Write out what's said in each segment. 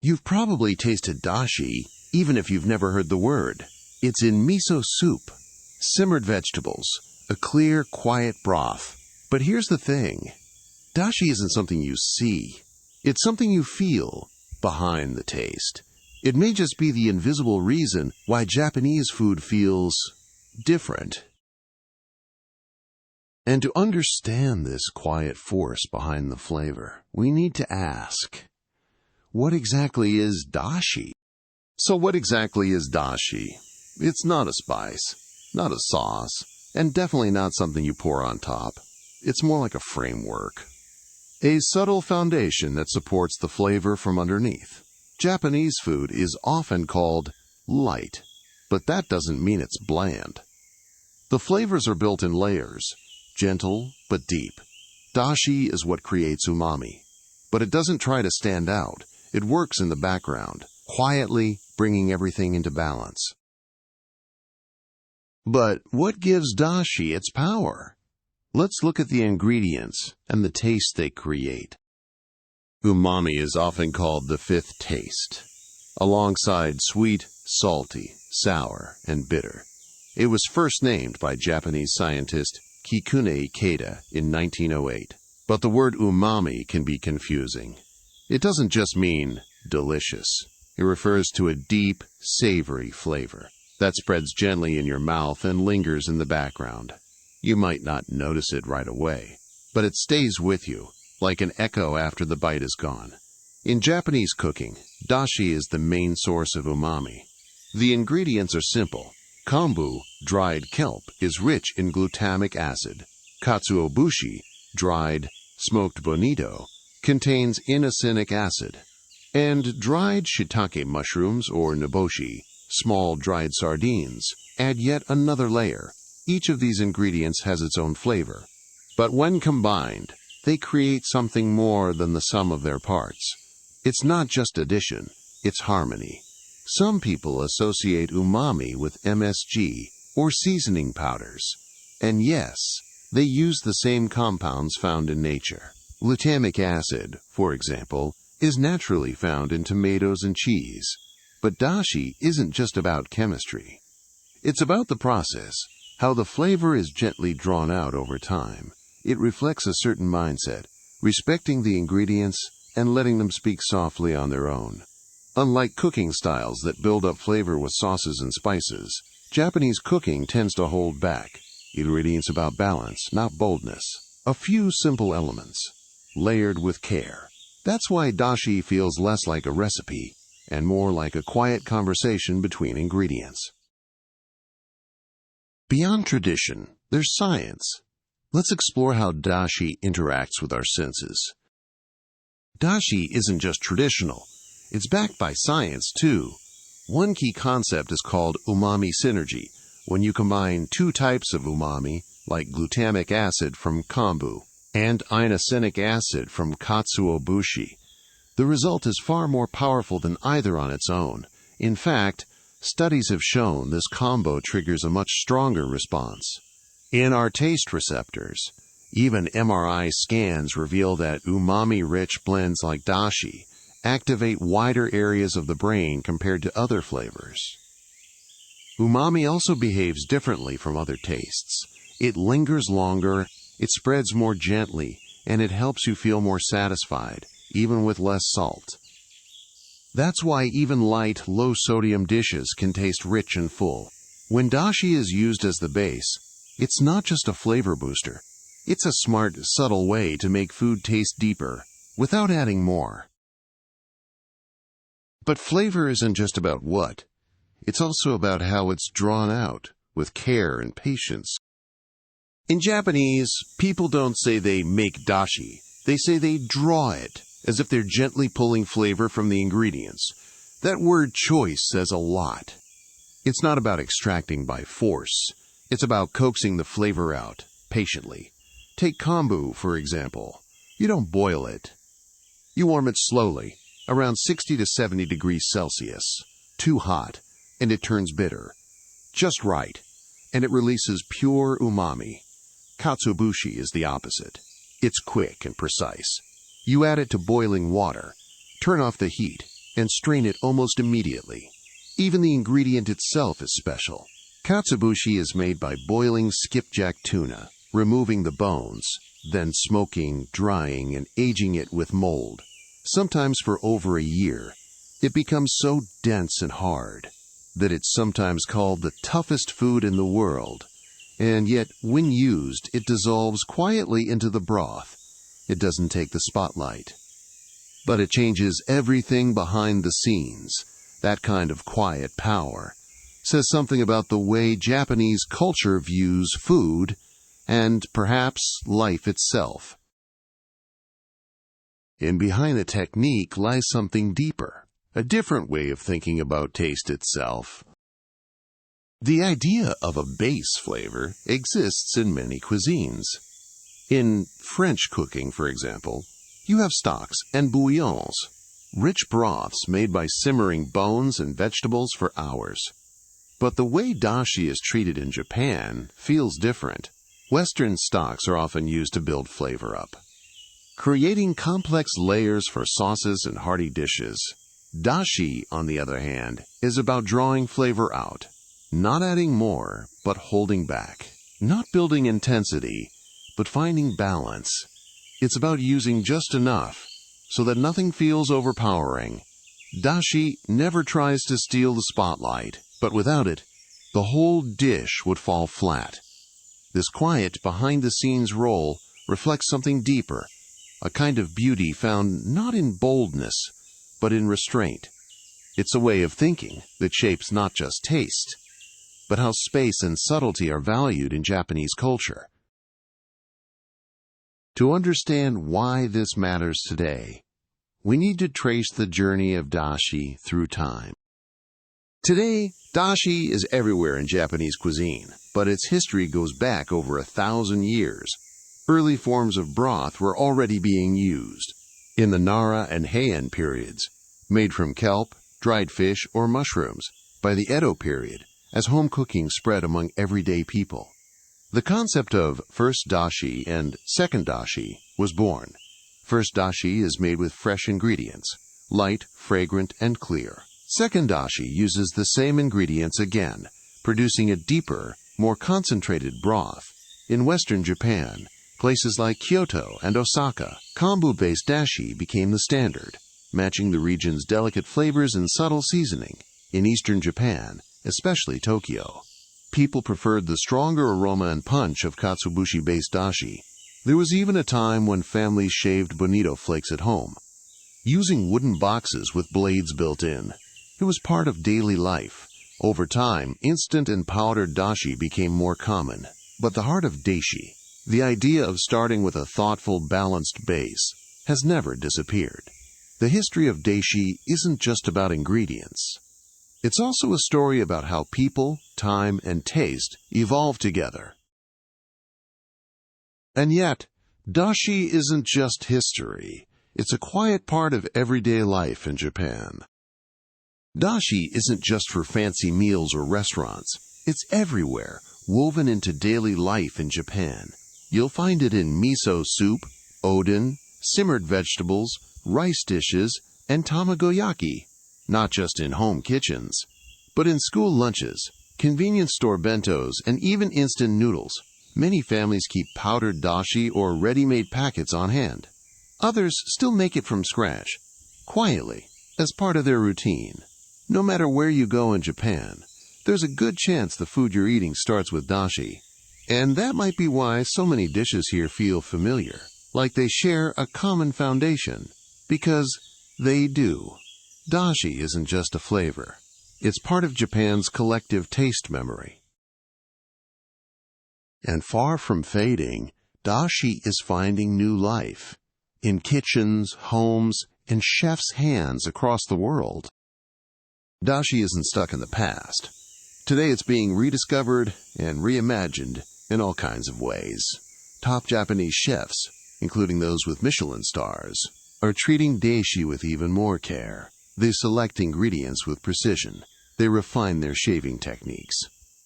You've probably tasted dashi, even if you've never heard the word. It's in miso soup, simmered vegetables, a clear, quiet broth. But here's the thing. Dashi isn't something you see. It's something you feel behind the taste. It may just be the invisible reason why Japanese food feels different. And to understand this quiet force behind the flavor, we need to ask, what exactly is dashi? So what exactly is dashi? It's not a spice, not a sauce, and definitely not something you pour on top. It's more like a framework. A subtle foundation that supports the flavor from underneath. Japanese food is often called light, but that doesn't mean it's bland. The flavors are built in layers, gentle but deep. Dashi is what creates umami, but it doesn't try to stand out. It works in the background, quietly bringing everything into balance. But what gives dashi its power? Let's look at the ingredients and the taste they create. Umami is often called the fifth taste, alongside sweet, salty, sour, and bitter. It was first named by Japanese scientist Kikune Ikeda in 1908. But the word umami can be confusing. It doesn't just mean delicious. It refers to a deep, savory flavor that spreads gently in your mouth and lingers in the background. You might not notice it right away, but it stays with you, like an echo after the bite is gone. In Japanese cooking, dashi is the main source of umami. The ingredients are simple. Kombu, dried kelp, is rich in glutamic acid. Katsuobushi, dried, smoked bonito, contains inosinic acid. And dried shiitake mushrooms or niboshi, small dried sardines, add yet another layer. Each of these ingredients has its own flavor. But when combined, they create something more than the sum of their parts. It's not just addition, it's harmony. Some people associate umami with MSG or seasoning powders. And yes, they use the same compounds found in nature. Glutamic acid, for example, is naturally found in tomatoes and cheese. But dashi isn't just about chemistry. It's about the process, how the flavor is gently drawn out over time. It reflects a certain mindset, respecting the ingredients and letting them speak softly on their own. Unlike cooking styles that build up flavor with sauces and spices, Japanese cooking tends to hold back. Ingredients about balance, not boldness. A few simple elements, layered with care. That's why dashi feels less like a recipe and more like a quiet conversation between ingredients. Beyond tradition, there's science. Let's explore how dashi interacts with our senses. Dashi isn't just traditional. It's backed by science, too. One key concept is called umami synergy, when you combine two types of umami, like glutamic acid from kombu and inosinic acid from katsuobushi. The result is far more powerful than either on its own. In fact, studies have shown this combo triggers a much stronger response. In our taste receptors, even MRI scans reveal that umami-rich blends like dashi activate wider areas of the brain compared to other flavors. Umami also behaves differently from other tastes. It lingers longer, it spreads more gently, and it helps you feel more satisfied, even with less salt. That's why even light, low-sodium dishes can taste rich and full. When dashi is used as the base, it's not just a flavor booster. It's a smart, subtle way to make food taste deeper, without adding more. But flavor isn't just about what. It's also about how it's drawn out, with care and patience. In Japanese, people don't say they make dashi. They say they draw it, as if they're gently pulling flavor from the ingredients. That word choice says a lot. It's not about extracting by force. It's about coaxing the flavor out, patiently. Take kombu, for example. You don't boil it. You warm it slowly, around 60 to 70 degrees Celsius. Too hot, and it turns bitter. Just right, and it releases pure umami. Katsuobushi is the opposite. It's quick and precise. You add it to boiling water, turn off the heat, and strain it almost immediately. Even the ingredient itself is special. Katsuobushi is made by boiling skipjack tuna, removing the bones, then smoking, drying, and aging it with mold, sometimes for over a year. It becomes so dense and hard that it's sometimes called the toughest food in the world. And yet, when used, it dissolves quietly into the broth. It doesn't take the spotlight. But it changes everything behind the scenes. That kind of quiet power says something about the way Japanese culture views food and, perhaps, life itself. And behind the technique lies something deeper, a different way of thinking about taste itself. The idea of a base flavor exists in many cuisines. In French cooking, for example, you have stocks and bouillons, rich broths made by simmering bones and vegetables for hours. But the way dashi is treated in Japan feels different. Western stocks are often used to build flavor up, creating complex layers for sauces and hearty dishes. Dashi, on the other hand, is about drawing flavor out, not adding more, but holding back, not building intensity, but finding balance. It's about using just enough so that nothing feels overpowering. Dashi never tries to steal the spotlight, but without it, the whole dish would fall flat. This quiet, behind-the-scenes role reflects something deeper, a kind of beauty found not in boldness, but in restraint. It's a way of thinking that shapes not just taste, but how space and subtlety are valued in Japanese culture. To understand why this matters today, we need to trace the journey of dashi through time. Today, dashi is everywhere in Japanese cuisine, but its history goes back over 1,000 years. Early forms of broth were already being used in the Nara and Heian periods, made from kelp, dried fish, or mushrooms, by the Edo period, as home cooking spread among everyday people. The concept of first dashi and second dashi was born. First dashi is made with fresh ingredients, light, fragrant, and clear. Second dashi uses the same ingredients again, producing a deeper, more concentrated broth. In Western Japan, places like Kyoto and Osaka, kombu-based dashi became the standard, matching the region's delicate flavors and subtle seasoning. In Eastern Japan, especially Tokyo, people preferred the stronger aroma and punch of katsuobushi-based dashi. There was even a time when families shaved bonito flakes at home, using wooden boxes with blades built in. It was part of daily life. Over time, instant and powdered dashi became more common. But the heart of dashi, the idea of starting with a thoughtful, balanced base, has never disappeared. The history of dashi isn't just about ingredients. It's also a story about how people, time, and taste evolve together. And yet, dashi isn't just history. It's a quiet part of everyday life in Japan. Dashi isn't just for fancy meals or restaurants. It's everywhere, woven into daily life in Japan. You'll find it in miso soup, oden, simmered vegetables, rice dishes, and tamagoyaki. Not just in home kitchens, but in school lunches, convenience store bentos, and even instant noodles. Many families keep powdered dashi or ready-made packets on hand. Others still make it from scratch, quietly, as part of their routine. No matter where you go in Japan, there's a good chance the food you're eating starts with dashi. And that might be why so many dishes here feel familiar, like they share a common foundation. Because they do. Dashi isn't just a flavor. It's part of Japan's collective taste memory. And far from fading, dashi is finding new life in kitchens, homes, and chefs' hands across the world. Dashi isn't stuck in the past. Today it's being rediscovered and reimagined in all kinds of ways. Top Japanese chefs, including those with Michelin stars, are treating dashi with even more care. They select ingredients with precision. They refine their shaving techniques.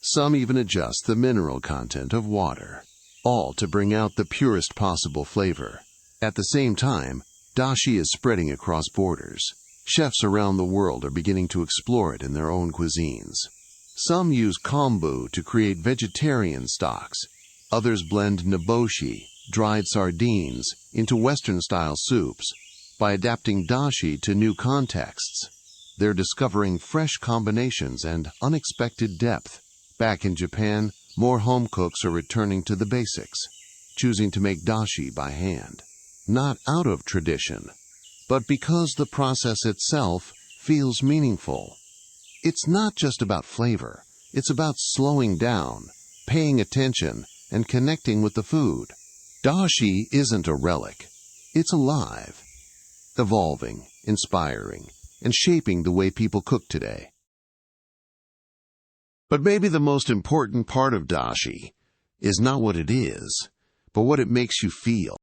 Some even adjust the mineral content of water, all to bring out the purest possible flavor. At the same time, dashi is spreading across borders. Chefs around the world are beginning to explore it in their own cuisines. Some use kombu to create vegetarian stocks. Others blend niboshi, dried sardines, into Western-style soups. By adapting dashi to new contexts, they're discovering fresh combinations and unexpected depth. Back in Japan, more home cooks are returning to the basics, choosing to make dashi by hand. Not out of tradition, but because the process itself feels meaningful. It's not just about flavor. It's about slowing down, paying attention, and connecting with the food. Dashi isn't a relic. It's alive, evolving, inspiring, and shaping the way people cook today. But maybe the most important part of dashi is not what it is, but what it makes you feel.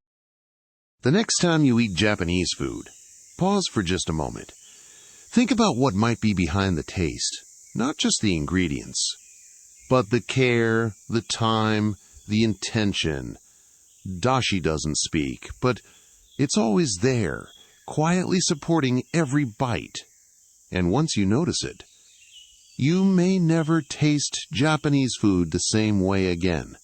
The next time you eat Japanese food, pause for just a moment. Think about what might be behind the taste, not just the ingredients, but the care, the time, the intention. Dashi doesn't speak, but it's always there, quietly supporting every bite. And once you notice it, you may never taste Japanese food the same way again.